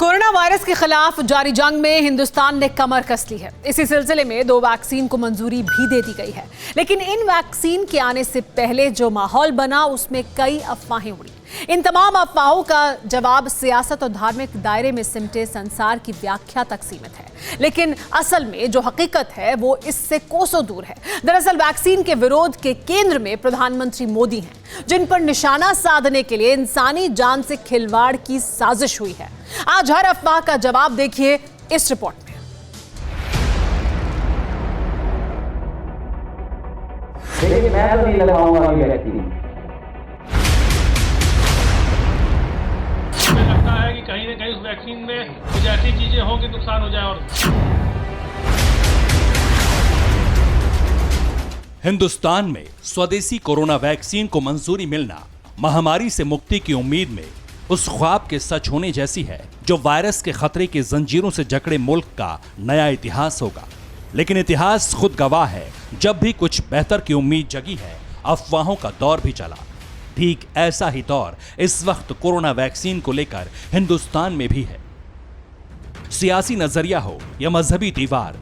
Corona virus के खिलाफ जारी जंग में हिंदुस्तान ने कमर कस ली है। इसी सिलसिले में 2 वैक्सीन को मंजूरी भी दे दी गई है, लेकिन इन वैक्सीन के आने से पहले जो माहौल बना उसमें कई अफवाहें उड़ी। इन तमाम अफवाहों का जवाब सियासत और धार्मिक दायरे में सिमटे संसार की व्याख्या तक सीमित है, लेकिन असल में जो हकीकत है वो इससे कोसों दूर है। दरअसल वैक्सीन के विरोध के केंद्र में प्रधानमंत्री मोदी हैं, जिन पर निशाना साधने के लिए इंसानी जान से खिलवाड़ की साजिश हुई है। आज हर अफवाह का जवाब देखिए इस रिपोर्ट में। देखिए, मैं तो नहीं लगाऊंगा अभी वैक्सीन। मुझे लगता है कि कहीं ना कहीं उस वैक्सीन में कुछ ऐसी चीजें हों कि नुकसान हो जाए। और हिंदुस्तान में स्वदेशी कोरोना वैक्सीन को मंजूरी मिलना महामारी से मुक्ति की उम्मीद में उस ख्वाब के सच होने जैसी है जो वायरस के खतरे की जंजीरों से जकड़े मुल्क का नया इतिहास होगा। लेकिन इतिहास खुद गवाह है, जब भी कुछ बेहतर की उम्मीद जगी है, अफवाहों का दौर भी चला। ठीक ऐसा ही दौर इस वक्त कोरोना वैक्सीन को लेकर हिंदुस्तान में भी है। सियासी नजरिया हो या मजहबी दीवार,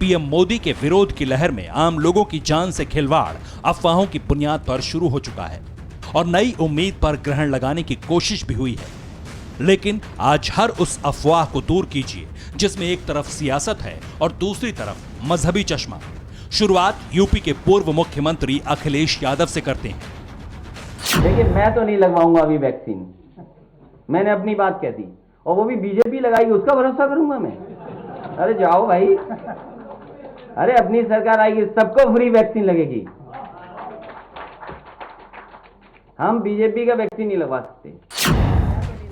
पीएम मोदी के विरोध की लहर में आम लोगों की जान से खिलवाड़ अफवाहों की बुनियाद पर शुरू हो चुका है और नई उम्मीद पर ग्रहण लगाने की कोशिश भी हुई है। लेकिन आज हर उस अफवाह को दूर कीजिए जिसमें एक तरफ सियासत है और दूसरी तरफ मजहबी चश्मा। शुरुआत यूपी के पूर्व मुख्यमंत्री अखिलेश यादव से करते हैं। देखिए, मैं तो नहीं लगवाऊंगा अभी वैक्सीन। मैंने अपनी बात कह दी और वो भी बीजेपी लगाएगी, उसका भरोसा करूंगा मैं? अरे जाओ भाई, अरे अपनी सरकार आएगी, सबको फ्री वैक्सीन लगेगी। हम बीजेपी का वैक्सीन नहीं लगवा सकते।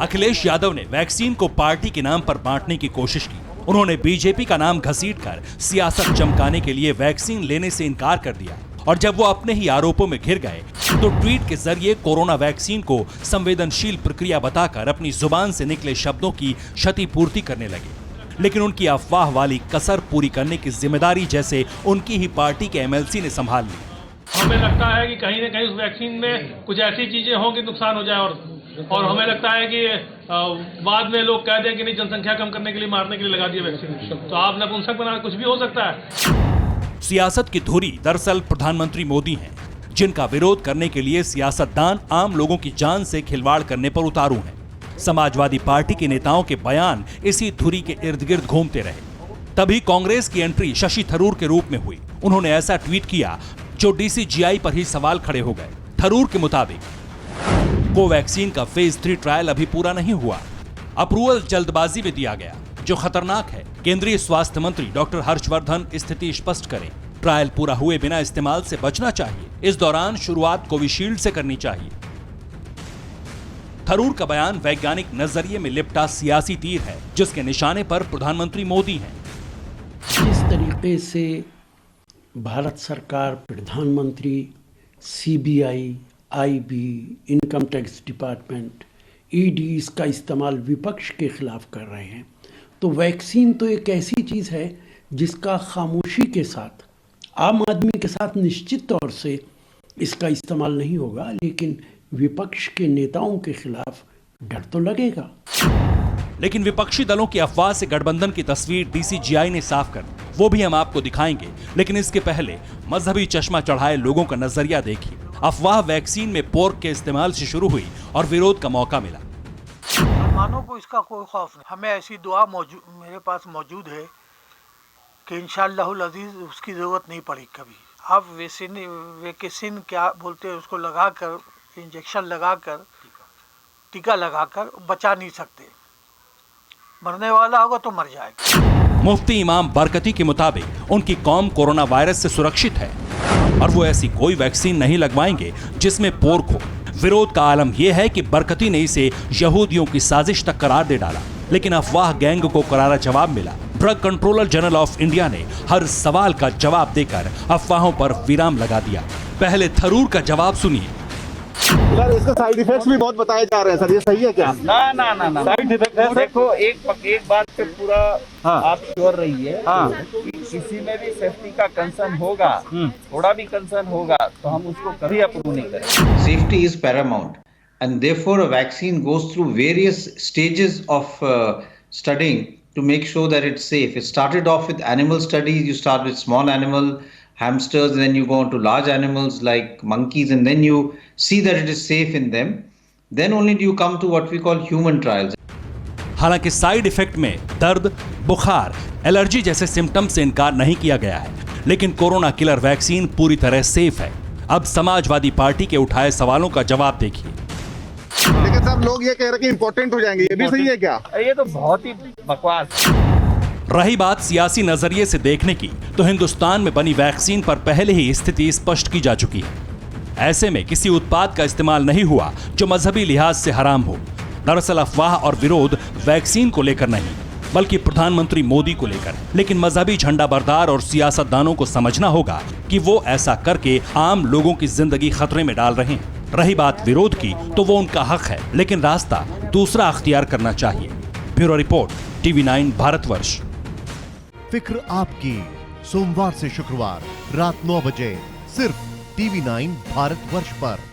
अखिलेश यादव ने वैक्सीन को पार्टी के नाम पर बांटने की कोशिश की। उन्होंने बीजेपी का नाम घसीटकर सियासत चमकाने के लिए वैक्सीन लेने से इनकार कर दिया और जब वो अपने ही आरोपों में घिर गए तो ट्वीट के जरिए कोरोना वैक्सीन को संवेदनशील प्रक्रिया बताकर अपनी जुबान से निकले शब्दों की क्षतिपूर्ति करने लगे। लेकिन उनकी अफवाह वाली कसर पूरी करने की जिम्मेदारी जैसे उनकी ही पार्टी के एमएलसी ने संभाल ली। हमें लगता है कि कहीं ना कहीं उस वैक्सीन में कुछ ऐसी चीजें हों कि नुकसान हो जाए। और हमें लगता है कि बाद में लोग कह दें कि नहीं, जनसंख्या कम करने के लिए, मारने के लिए लगा दिया वैक्सीन, तो आप नपुंसक बना, कुछ भी हो सकता है। सियासत की धुरी दरअसल प्रधानमंत्री मोदी हैं, जिनका विरोध करने के लिए सियासतदान आम लोगों की जान से खिलवाड़ करने पर उतारू हैं। समाजवादी पार्टी के नेताओं के बयान इसी धुरी के इर्द गिर्द घूमते रहे। तभी कांग्रेस की एंट्री शशि थरूर के रूप में हुई। उन्होंने ऐसा ट्वीट किया जो डीसीजीआई पर ही सवाल खड़े हो गए। थरूर के मुताबिक कोवैक्सीन का फेज 3 ट्रायल अभी पूरा नहीं हुआ, अप्रूवल जल्दबाजी में दिया गया, जो खतरनाक है। केंद्रीय स्वास्थ्य मंत्री डॉक्टर हर्षवर्धन स्थिति स्पष्ट करें। ट्रायल पूरा हुए बिना इस्तेमाल से बचना चाहिए। इस दौरान शुरुआत कोविशील्ड से करनी चाहिए। थरूर का बयान वैज्ञानिक नजरिए में लिपटा सियासी तीर है, जिसके निशाने पर प्रधानमंत्री मोदी हैं। जिस तरीके से भारत सरकार, प्रधानमंत्री, CBI, IB, income tax department, ED इसका इस्तेमाल विपक्ष के खिलाफ कर रहे हैं, तो वैक्सीन तो एक ऐसी चीज़ है जिसका खामोशी के साथ, आम आदमी के साथ निश्चित तौर से इसका इस्तेमाल नहीं होगा, लेकिन विपक्ष के नेताओं के खिलाफ डर तो लगेगा। लेकिन विपक्षी दलों की अफवाह से गठबंधन की तस्वीर डीसीजीआई ने साफ कर दी, वो भी हम आपको दिखाएंगे। लेकिन इसके पहले मजहबी चश्मा चढ़ाए लोगों का नजरिया देखिए। अफवाह वैक्सीन में पोर्क के इस्तेमाल से शुरू हुई और विरोध का मौका मिला। मुसलमानों को इसका कोई खौफ नहीं। हमें ऐसी दुआ मेरे पास मौजूद है कि इंशाअल्लाहुल अजीज उसकी जरूरत नहीं पड़ी कभी। आप वैक्सीन क्या बोलते हैं उसको लगाकर, इंजेक्शन लगाकर, टीका लगाकर बचा नहीं सकते। मरने वाला होगा तो मर जाएगा। मुफ्ती इमाम बरकती के मुताबिक उनकी कौम कोरोना वायरस से सुरक्षित है और वो ऐसी कोई वैक्सीन नहीं लगवाएंगे जिसमें पोर्क हो। विरोध का आलम यह है कि बरकती ने इसे यहूदियों की साजिश तक करार दे डाला, लेकिन अफवाह गैंग को करारा जवाब मिला। Drug controller general of India ने हर सवाल का जवाब देकर अफवाहों पर विराम लगा दिया। पहले थरूर का जवाब सुनिए। सर, इसके साइड इफेक्ट्स भी बहुत बताए जा रहे हैं सर, ये सही है क्या? ना साइड इफेक्ट देखो, एक बात पे पूरा आप श्योर रहिए, किसी में भी सेफ्टी का कंसर्न होगा, थोड़ा भी कंसर्न होगा तो हम उसको कभी अप्रूव नहीं करेंगे। Safety is Paramount and therefore a vaccine goes through various stages of studying to make sure that it's safe. It started off with animal studies. You start with small animal, hamsters, and then you go on to large animals like monkeys, and then you see that it is safe in them. Then only do you come to what we call human trials. हालांकि side effect में दर्द, बुखार, allergy जैसे symptoms से इनकार नहीं किया गया है, लेकिन कोरोना किलर वैक्सीन पूरी तरह सेफ है। अब समाजवादी पार्टी के उठाए सवालों का जवाब देखिए। लेकिन सब लोग ये कह रहे हैं कि इम्पोर्टेंट हो जाएंगे, ये भी सही है क्या? ये तो बहुत ही बकवास। रही बात सियासी नजरिए से देखने की, तो हिंदुस्तान में बनी वैक्सीन पर पहले ही स्थिति स्पष्ट की जा चुकी है। ऐसे में किसी उत्पाद का इस्तेमाल नहीं हुआ जो मजहबी लिहाज से हराम हो। दरअसल अफवाह और विरोध वैक्सीन को लेकर नहीं, बल्कि प्रधानमंत्री मोदी को लेकर। लेकिन मजहबी झंडा बरदार और सियासतदानों को समझना होगा कि वो ऐसा करके आम लोगों की जिंदगी खतरे में डाल रहे हैं। रही बात विरोध की, तो वो उनका हक है, लेकिन रास्ता दूसरा अख्तियार करना चाहिए। Bureau report, TV9 Bharatvarsh. फिक्र आपकी, सोमवार से शुक्रवार रात 9 बजे सिर्फ TV9 भारतवर्ष पर।